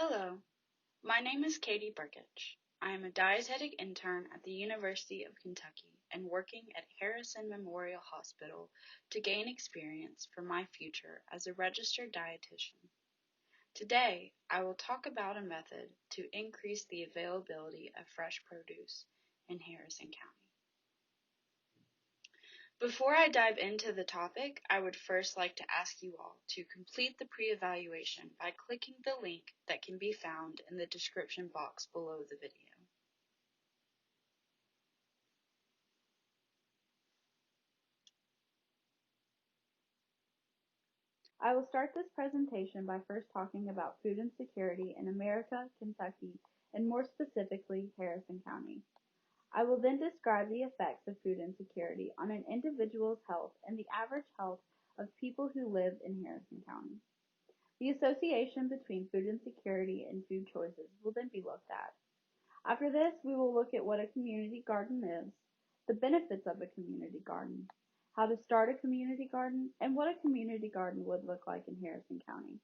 Hello, my name is Katie Burkich. I am a dietetic intern at the University of Kentucky and working at Harrison Memorial Hospital to gain experience for my future as a registered dietitian. Today, I will talk about a method to increase the availability of fresh produce in Harrison County. Before I dive into the topic, I would first like to ask you all to complete the pre-evaluation by clicking the link that can be found in the description box below the video. I will start this presentation by first talking about food insecurity in America, Kentucky, and more specifically, Harrison County. I will then describe the effects of food insecurity on an individual's health and the average health of people who live in Harrison County. The association between food insecurity and food choices will then be looked at. After this, we will look at what a community garden is, the benefits of a community garden, how to start a community garden, and what a community garden would look like in Harrison County.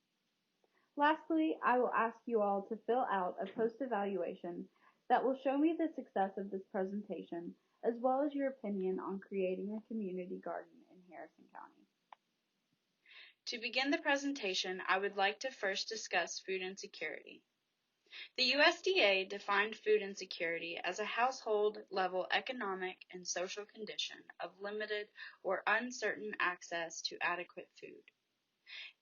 Lastly, I will ask you all to fill out a post-evaluation that will show me the success of this presentation, as well as your opinion on creating a community garden in Harrison County. To begin the presentation, I would like to first discuss food insecurity. The USDA defined food insecurity as a household-level economic and social condition of limited or uncertain access to adequate food.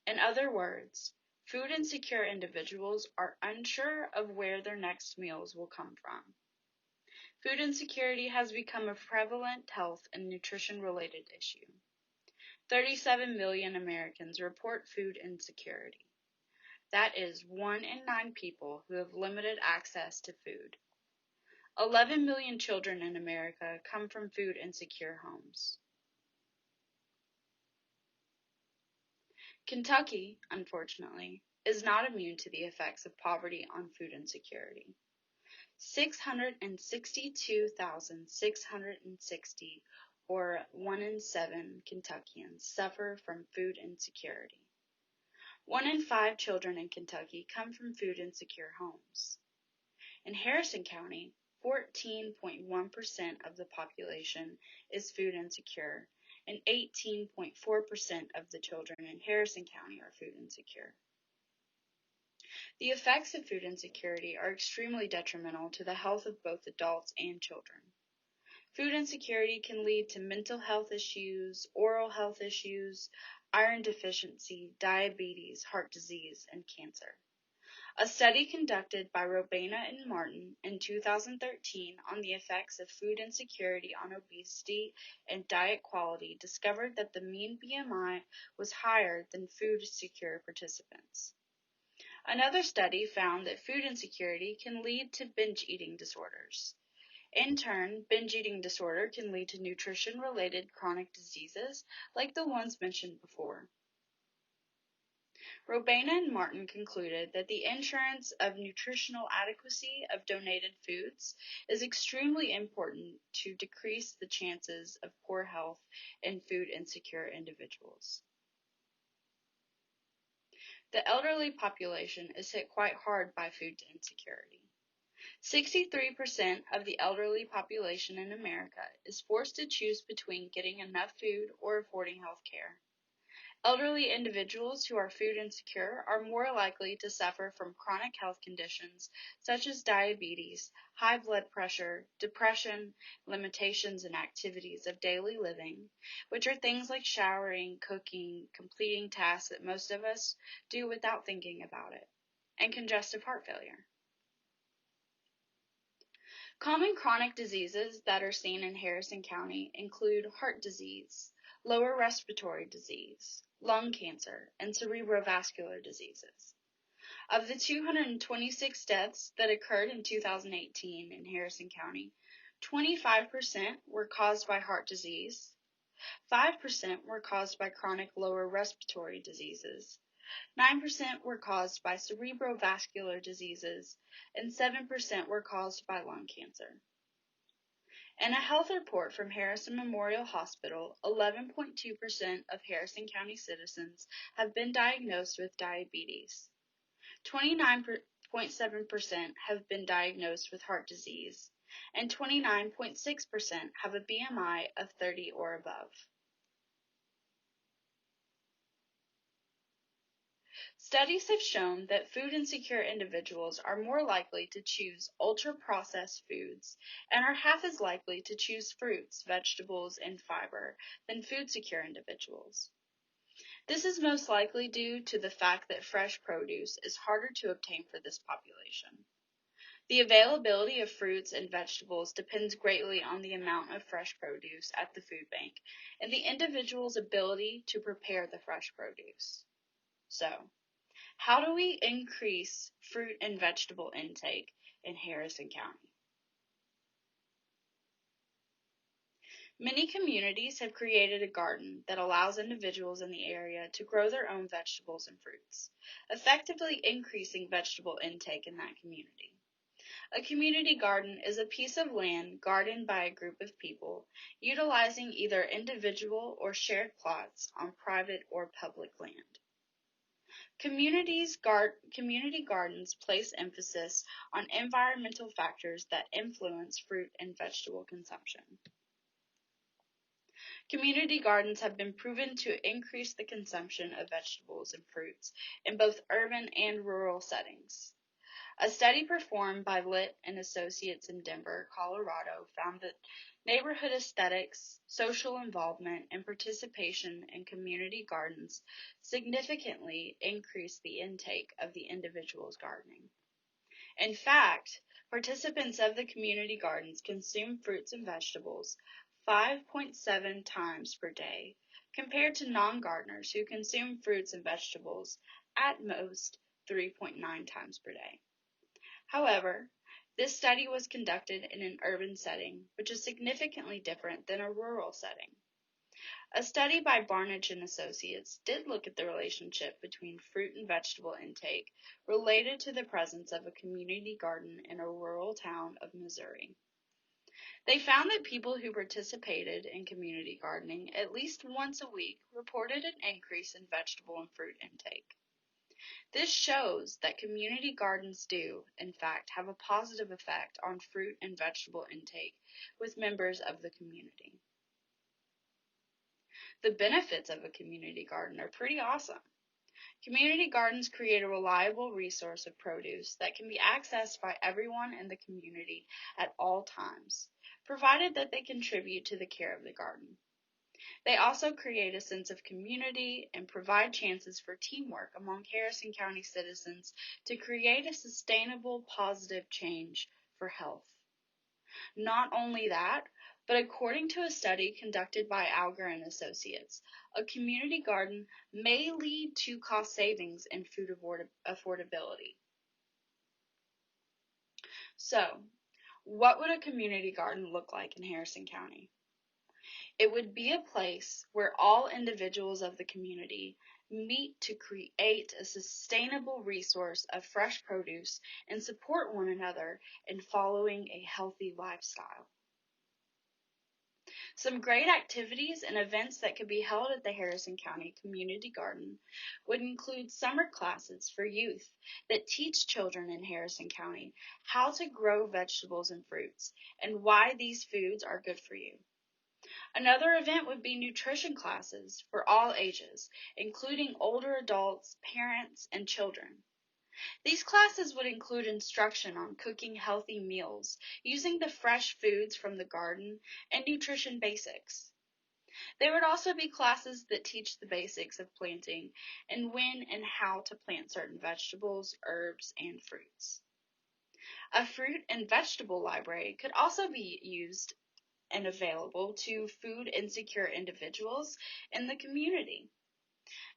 In other words, food insecure individuals are unsure of where their next meals will come from. Food insecurity has become a prevalent health and nutrition-related issue. 37 million Americans report food insecurity. That is 1 in 9 people who have limited access to food. 11 million children in America come from food insecure homes. Kentucky, unfortunately, is not immune to the effects of poverty on food insecurity. 662,660, or 1 in 7 Kentuckians, suffer from food insecurity. 1 in 5 children in Kentucky come from food insecure homes. In Harrison County, 14.1% of the population is food insecure, and 18.4% of the children in Harrison County are food insecure. The effects of food insecurity are extremely detrimental to the health of both adults and children. Food insecurity can lead to mental health issues, oral health issues, iron deficiency, diabetes, heart disease, and cancer. A study conducted by Robena and Martin in 2013 on the effects of food insecurity on obesity and diet quality discovered that the mean BMI was higher than food-secure participants. Another study found that food insecurity can lead to binge eating disorders. In turn, binge eating disorder can lead to nutrition-related chronic diseases like the ones mentioned before. Robena and Martin concluded that the insurance of nutritional adequacy of donated foods is extremely important to decrease the chances of poor health in food insecure individuals. The elderly population is hit quite hard by food insecurity. 63% of the elderly population in America is forced to choose between getting enough food or affording health care. Elderly individuals who are food insecure are more likely to suffer from chronic health conditions such as diabetes, high blood pressure, depression, limitations in activities of daily living, which are things like showering, cooking, completing tasks that most of us do without thinking about it, and congestive heart failure. Common chronic diseases that are seen in Harrison County include heart disease, lower respiratory disease, lung cancer, and cerebrovascular diseases. Of the 226 deaths that occurred in 2018 in Harrison County, 25% were caused by heart disease, 5% were caused by chronic lower respiratory diseases, 9% were caused by cerebrovascular diseases, and 7% were caused by lung cancer. In a health report from Harrison Memorial Hospital, 11.2% of Harrison County citizens have been diagnosed with diabetes. 29% 29.7% have been diagnosed with heart disease, and 29.6% have a BMI of 30 or above. Studies have shown that food-insecure individuals are more likely to choose ultra-processed foods and are half as likely to choose fruits, vegetables, and fiber than food-secure individuals. This is most likely due to the fact that fresh produce is harder to obtain for this population. The availability of fruits and vegetables depends greatly on the amount of fresh produce at the food bank and the individual's ability to prepare the fresh produce. So, how do we increase fruit and vegetable intake in Harrison County? Many communities have created a garden that allows individuals in the area to grow their own vegetables and fruits, effectively increasing vegetable intake in that community. A community garden is a piece of land gardened by a group of people, utilizing either individual or shared plots on private or public land. Community gardens place emphasis on environmental factors that influence fruit and vegetable consumption. Community gardens have been proven to increase the consumption of vegetables and fruits in both urban and rural settings. A study performed by Litt and Associates in Denver, Colorado, found that neighborhood aesthetics, social involvement, and participation in community gardens significantly increased the intake of the individual's gardening. In fact, participants of the community gardens consume fruits and vegetables 5.7 times per day, compared to non-gardeners who consume fruits and vegetables at most 3.9 times per day. However, this study was conducted in an urban setting, which is significantly different than a rural setting. A study by Barnidge and Associates did look at the relationship between fruit and vegetable intake related to the presence of a community garden in a rural town of Missouri. They found that people who participated in community gardening at least once a week reported an increase in vegetable and fruit intake. This shows that community gardens do, in fact, have a positive effect on fruit and vegetable intake with members of the community. The benefits of a community garden are pretty awesome. Community gardens create a reliable resource of produce that can be accessed by everyone in the community at all times, provided that they contribute to the care of the garden. They also create a sense of community and provide chances for teamwork among Harrison County citizens to create a sustainable, positive change for health. Not only that, but according to a study conducted by Alger and Associates, a community garden may lead to cost savings and food affordability. So, what would a community garden look like in Harrison County? It would be a place where all individuals of the community meet to create a sustainable resource of fresh produce and support one another in following a healthy lifestyle. Some great activities and events that could be held at the Harrison County Community Garden would include summer classes for youth that teach children in Harrison County how to grow vegetables and fruits and why these foods are good for you. Another event would be nutrition classes for all ages, including older adults, parents, and children. These classes would include instruction on cooking healthy meals, using the fresh foods from the garden, and nutrition basics. There would also be classes that teach the basics of planting and when and how to plant certain vegetables, herbs, and fruits. A fruit and vegetable library could also be used and available to food insecure individuals in the community.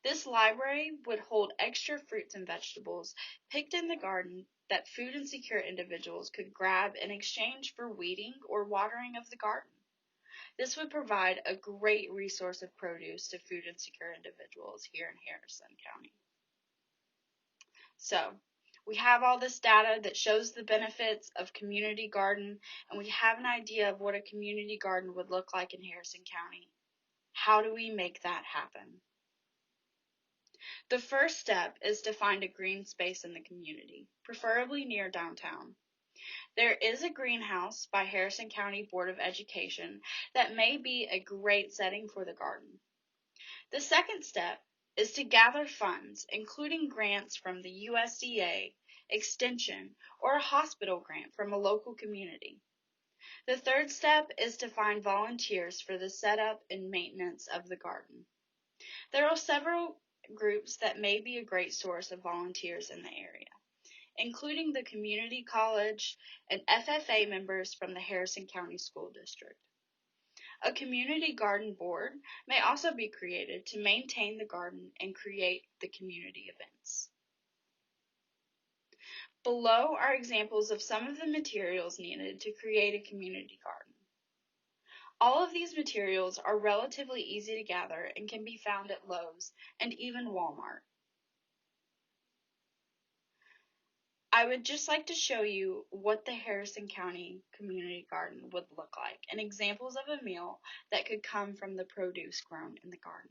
This library would hold extra fruits and vegetables picked in the garden that food insecure individuals could grab in exchange for weeding or watering of the garden. This would provide a great resource of produce to food insecure individuals here in Harrison County. So, we have all this data that shows the benefits of community garden, and we have an idea of what a community garden would look like in Harrison County. How do we make that happen? The first step is to find a green space in the community, preferably near downtown. There is a greenhouse by Harrison County Board of Education that may be a great setting for the garden. The second step is to gather funds, including grants from the USDA, Extension, or a hospital grant from a local community. The third step is to find volunteers for the setup and maintenance of the garden. There are several groups that may be a great source of volunteers in the area, including the community college and FFA members from the Harrison County School District. A community garden board may also be created to maintain the garden and create the community events. Below are examples of some of the materials needed to create a community garden. All of these materials are relatively easy to gather and can be found at Lowe's and even Walmart. I would just like to show you what the Harrison County Community Garden would look like and examples of a meal that could come from the produce grown in the garden.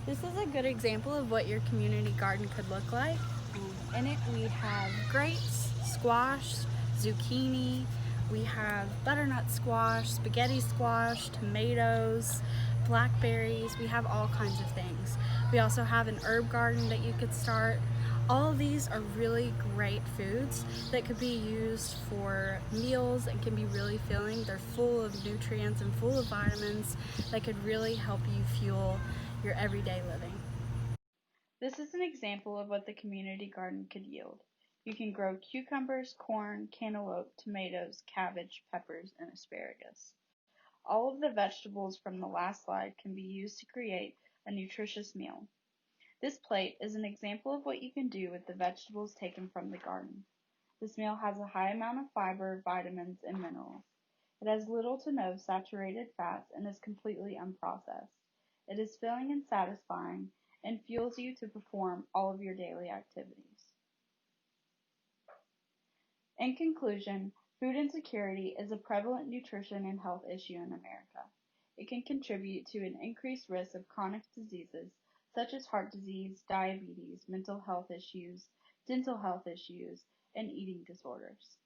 This is a good example of what your community garden could look like. In it we have grapes, squash, zucchini, we have butternut squash, spaghetti squash, tomatoes, blackberries, we have all kinds of things. We also have an herb garden that you could start. All of these are really great foods that could be used for meals and can be really filling. They're full of nutrients and full of vitamins that could really help you fuel your everyday living. This is an example of what the community garden could yield. You can grow cucumbers, corn, cantaloupe, tomatoes, cabbage, peppers, and asparagus. All of the vegetables from the last slide can be used to create a nutritious meal. This plate is an example of what you can do with the vegetables taken from the garden. This meal has a high amount of fiber, vitamins, and minerals. It has little to no saturated fats and is completely unprocessed. It is filling and satisfying and fuels you to perform all of your daily activities. In conclusion, food insecurity is a prevalent nutrition and health issue in America. It can contribute to an increased risk of chronic diseases such as heart disease, diabetes, mental health issues, dental health issues, and eating disorders.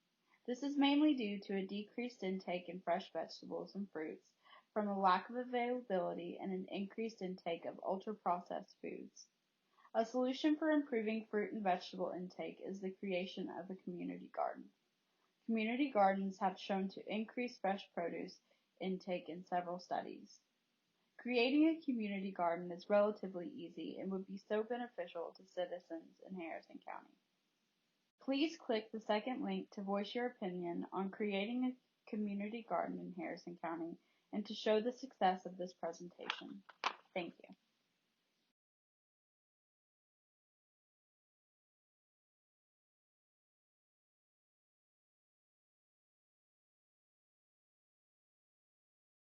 This is mainly due to a decreased intake in fresh vegetables and fruits from a lack of availability and an increased intake of ultra-processed foods. A solution for improving fruit and vegetable intake is the creation of a community garden. Community gardens have shown to increase fresh produce intake in several studies. Creating a community garden is relatively easy and would be so beneficial to citizens in Harrison County. Please click the second link to voice your opinion on creating a community garden in Harrison County and to show the success of this presentation. Thank you.